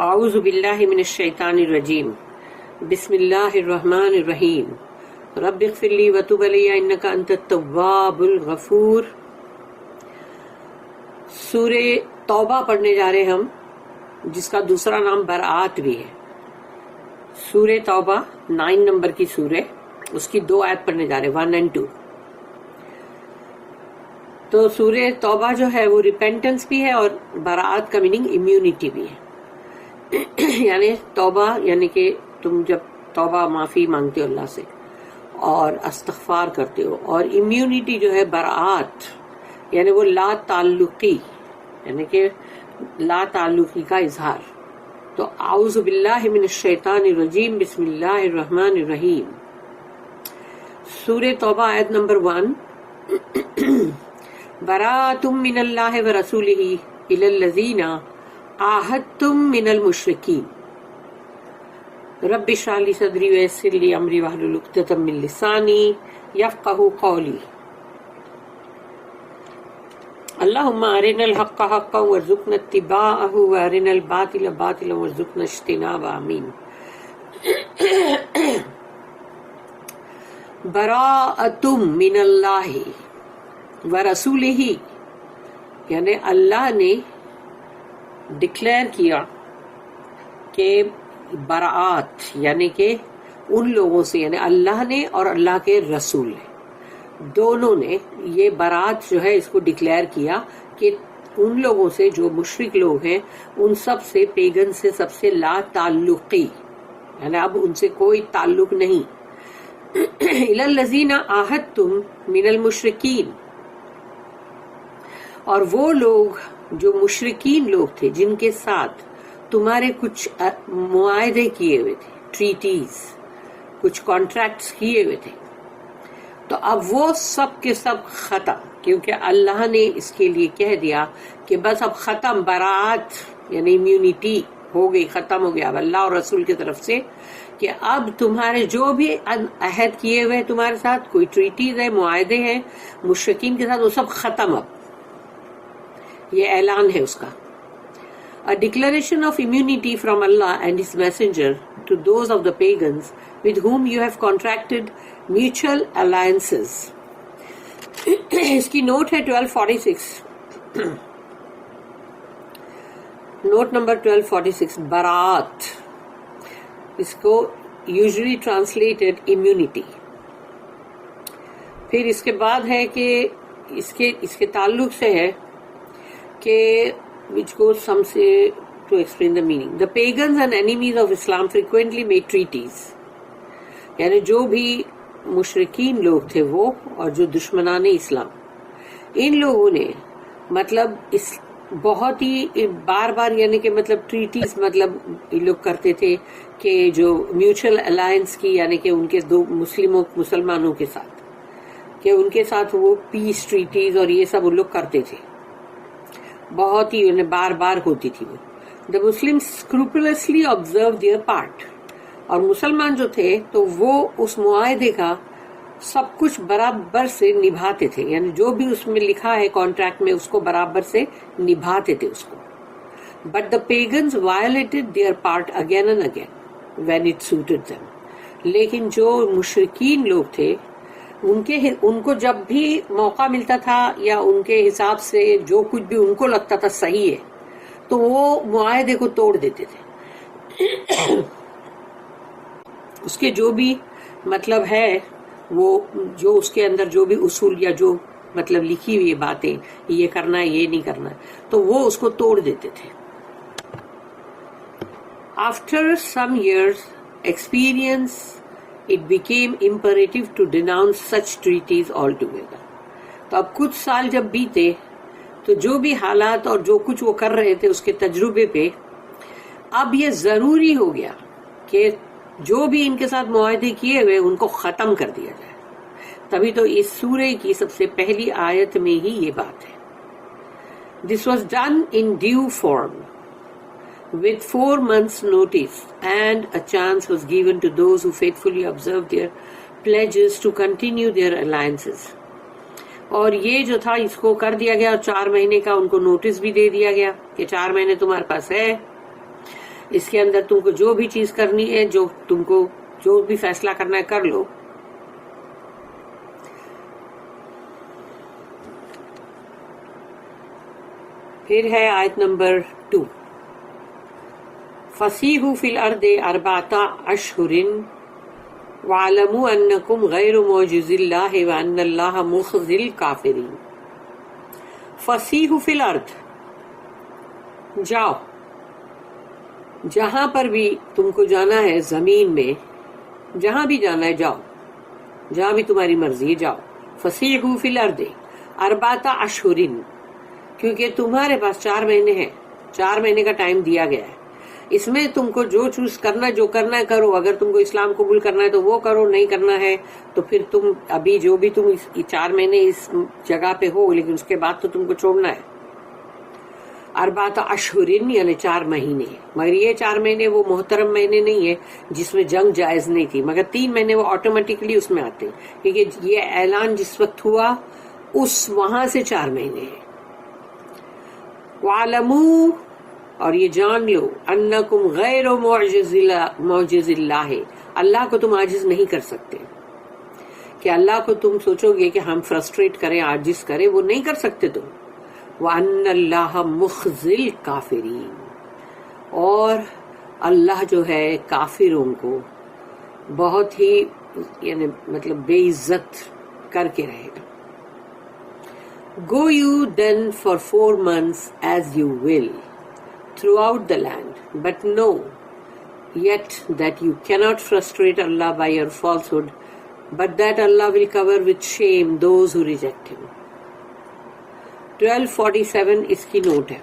اعوذ باللہ من الشیطان الرجیم بسم اللہ الرحمن الرحیم رب اغفر لی وتب علی انک انت التواب الغفور۔ سورہ توبہ پڑھنے جا رہے ہم، جس کا دوسرا نام برآت بھی ہے۔ سورہ توبہ 9 نمبر کی سورہ، اس کی 2 آیت پڑھنے جا رہے 1 and 2۔ تو سورہ توبہ جو ہے وہ ریپینٹنس بھی ہے اور برآت کا میننگ امیونٹی بھی ہے۔ یعنی توبہ یعنی کہ تم جب توبہ معافی مانگتے ہو اللہ سے اور استغفار کرتے ہو، اور امیونٹی جو ہے برآت یعنی وہ لا تعلقی، یعنی کہ لا تعلقی کا اظہار۔ تو اعوذ باللہ من الشیطان الرجیم بسم اللہ الرحمن الرحیم۔ سورہ توبہ آیت نمبر 1، براءۃ من اللہ ورسولہ الی الذین عاہدتم من المشرکین رب اشرح لی صدری ویسر لی امری واحلل عقدۃ من لسانی یفقہوا قولی۔ اللہم ارنا الحق حقا وارزقنا اتباعہ وارنا الباطل باطلا وارزقنا اجتنابہ، آمین۔ براءۃ من اللہ ورسولہ، یعنی اللہ نے ڈکلیئر کیا کہ برآت یعنی کہ ان لوگوں سے، یعنی اللہ نے اور اللہ کے رسول نے دونوں نے یہ برآت جو ہے اس کو ڈکلیئر کیا کہ ان لوگوں سے جو مشرک لوگ ہیں ان سب سے، پیگن سے، سب سے لا تعلقی، یعنی اب ان سے کوئی تعلق نہیں۔ الی الذین عاہدتم من المشرکین، اور وہ لوگ جو مشرکین لوگ تھے جن کے ساتھ تمہارے کچھ معاہدے کیے ہوئے تھے، ٹریٹیز، کچھ کانٹریکٹس کیے ہوئے تھے، تو اب وہ سب کے سب ختم، کیونکہ اللہ نے اس کے لیے کہہ دیا کہ بس اب ختم، برآت یعنی امیونٹی ہو گئی، ختم ہو گیا اب اللہ اور رسول کی طرف سے، کہ اب تمہارے جو بھی عہد کیے ہوئے تمہارے ساتھ، کوئی ٹریٹیز ہے، معاہدے ہیں مشرکین کے ساتھ، وہ سب ختم اب۔ یہ اعلان ہے اس کا۔ A declaration of immunity from Allah and His Messenger to those of the pagans with whom you have contracted mutual alliances۔ اس کی نوٹ ہے 1246، نوٹ نمبر 1246، برآت، اس کو usually translated immunity۔ پھر اس کے بعد ہے کہ اس کے تعلق سے ہے کہ which goes some say to explain the meaning. The pagans and enemies of Islam frequently made treaties، یعنی جو بھی مشرکین لوگ تھے وہ، اور جو دشمنان اسلام، ان لوگوں نے مطلب اس بہت ہی بار بار یعنی کہ مطلب ٹریٹیز مطلب یہ لوگ کرتے تھے کہ جو میوچل الائنس کی، یعنی کہ ان کے دو مسلمانوں کے ساتھ، کہ ان کے ساتھ وہ پیس ٹریٹیز اور یہ سب ان لوگ کرتے تھے، بہت ہی انہیں بار بار ہوتی تھی وہ۔ The Muslims scrupulously observed their part، اور مسلمان جو تھے تو وہ اس معاہدے کا سب کچھ برابر سے نبھاتے تھے، یعنی جو بھی اس میں لکھا ہے کانٹریکٹ میں اس کو برابر سے نبھاتے تھے اس کو۔ But the pagans violated their part again and again when it suited them۔ لیکن جو مشرکین لوگ تھے ان کو جب بھی موقع ملتا تھا یا ان کے حساب سے جو کچھ بھی ان کو لگتا تھا صحیح ہے تو وہ معاہدے کو توڑ دیتے تھے۔ اس کے جو بھی مطلب ہے وہ، جو اس کے اندر جو بھی اصول یا جو مطلب لکھی ہوئی باتیں، یہ کرنا ہے یہ نہیں کرنا، تو وہ اس کو توڑ دیتے تھے۔ After some years experience it became imperative to denounce such treaties altogether۔ تو اب کچھ سال جب بیتے تو جو بھی حالات اور جو کچھ وہ کر رہے تھے اس کے تجربے پہ اب یہ ضروری ہو گیا کہ جو بھی ان کے ساتھ معاہدے کیے ہوئے ان کو ختم کر دیا جائے۔ تبھی تو اس سورہ کی سب سے پہلی آیت میں ہی یہ بات ہے۔ This was done in due form with 4 months notice, and a chance was given to those who faithfully observed their pledges to continue their alliances۔ اور یہ جو تھا اس کو کر دیا گیا، اور 4 مہینے کا ان کو نوٹس بھی دے دیا گیا کہ 4 مہینے تمہارے پاس ہے اس کے اندر تم کو جو بھی چیز کرنی ہے، جو تم کو جو بھی فیصلہ کرنا ہے کر لو. پھر ہے آیت نمبر 2. فَسِیحُوا فِی الْأَرْضِ أَرْبَعَةَ أَشْهُرٍ وَاعْلَمُوا أَنَّکُمْ غَیْرُ مُعْجِزِی اللَّهِ وَأَنَّ اللَّهَ مُخْزِی الْکَافِرِینَ. فَسِیحُوا فِی الْأَرْضِ، جاؤ جہاں پر بھی تم کو جانا ہے، زمین میں جہاں بھی جانا ہے جاؤ، جہاں بھی تمہاری مرضی ہے جاؤ. فَسِیحُوا فِی الْأَرْضِ أَرْبَعَةَ أَشْهُرٍ، کیونکہ تمہارے پاس 4 مہینے ہیں، 4 مہینے کا ٹائم دیا گیا ہے. اس میں تم کو جو چوز کرنا، جو کرنا ہے کرو. اگر تم کو اسلام قبول کرنا ہے تو وہ کرو، نہیں کرنا ہے تو پھر تم ابھی جو بھی تم 4 مہینے اس جگہ پہ ہو، لیکن اس کے بعد تو تم کو چھوڑنا ہے. اربعۃ اشہر یعنی 4 مہینے. مگر یہ 4 مہینے وہ محترم مہینے نہیں ہے جس میں جنگ جائز نہیں تھی، مگر 3 مہینے وہ آٹومیٹکلی اس میں آتے ہیں، کیونکہ یہ اعلان جس وقت ہوا اس وہاں سے 4 مہینے ہیں. وَعَلَمُوا، اور یہ جان لو، انکم غیر معجز اللہ، اللہ کو تم عاجز نہیں کر سکتے. کہ اللہ کو تم سوچو گے کہ ہم فرسٹریٹ کریں، عاجز کریں، وہ نہیں کر سکتے تم. وَأَنَّ اللَّهَ مُخْزِی الْکَافِرِینَ، اور اللہ جو ہے کافروں کو بہت ہی یعنی مطلب بے عزت کر کے رہے گا. Go you then for 4 months as you will throughout the land, but know yet that you cannot frustrate Allah by your falsehood, but that Allah will cover with shame those who reject Him. 1247 اس کی note ہے.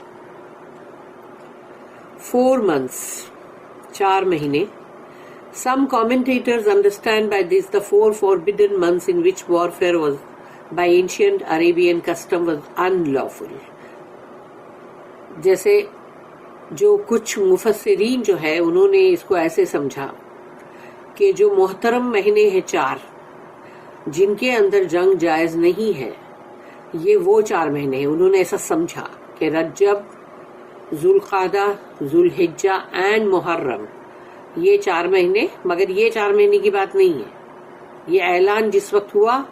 4 months 4 مہینے. Some commentators understand by this the 4 forbidden months in which warfare was by ancient Arabian custom was unlawful. جیسے جو کچھ مفسرین جو ہے انہوں نے اس کو ایسے سمجھا کہ جو محترم مہینے ہیں 4 جن کے اندر جنگ جائز نہیں ہے، یہ وہ 4 مہینے ہیں. انہوں نے ایسا سمجھا کہ رجب، ذوالقعدہ، ذوالحجہ اینڈ محرم، یہ 4 مہینے. مگر یہ 4 مہینے کی بات نہیں ہے، یہ اعلان جس وقت ہوا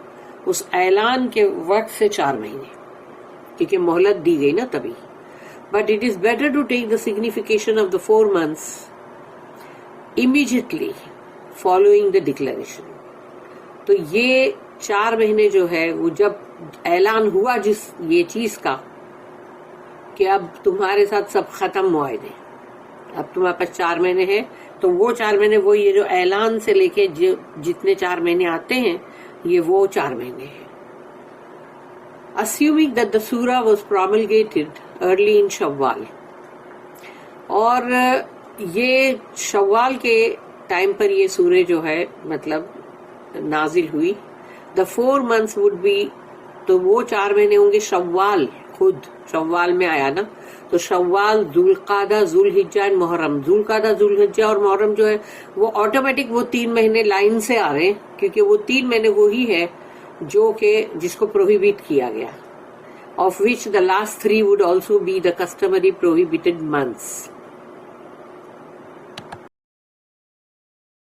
اس اعلان کے وقت سے 4 مہینے، کیونکہ مہلت دی گئی نا تبھی. But it is better to take the signification of the 4 months immediately following the declaration. تو یہ 4 مہینے جو ہے وہ جب اعلان ہوا جس یہ چیز کا کہ اب تمہارے ساتھ سب ختم معاہدے، اب تمہارے پاس 4 مہینے ہیں، تو وہ 4 مہینے وہ یہ جو اعلان سے لے کے جتنے 4 مہینے آتے ہیں یہ وہ 4 مہینے ہیں. Assuming that the surah was promulgated early in Shawwal، اور یہ شوال کے ٹائم پر یہ سورہ جو ہے مطلب نازل ہوئی. The 4 months would be، تو وہ 4 مہینے ہوں گے شوال، خود شوال میں آیا نا، تو شوال، ذوالقعدہ، ذوالحجہ اینڈ محرم. ذوالقعدہ، ذوالحجہ اور محرم جو ہے وہ آٹومیٹک وہ 3 مہینے لائن سے آ رہے ہیں، کیونکہ وہ 3 مہینے وہی ہے جو کہ جس کو پروہیبٹ کیا گیا، of which the last 3 would also be the customary prohibited months.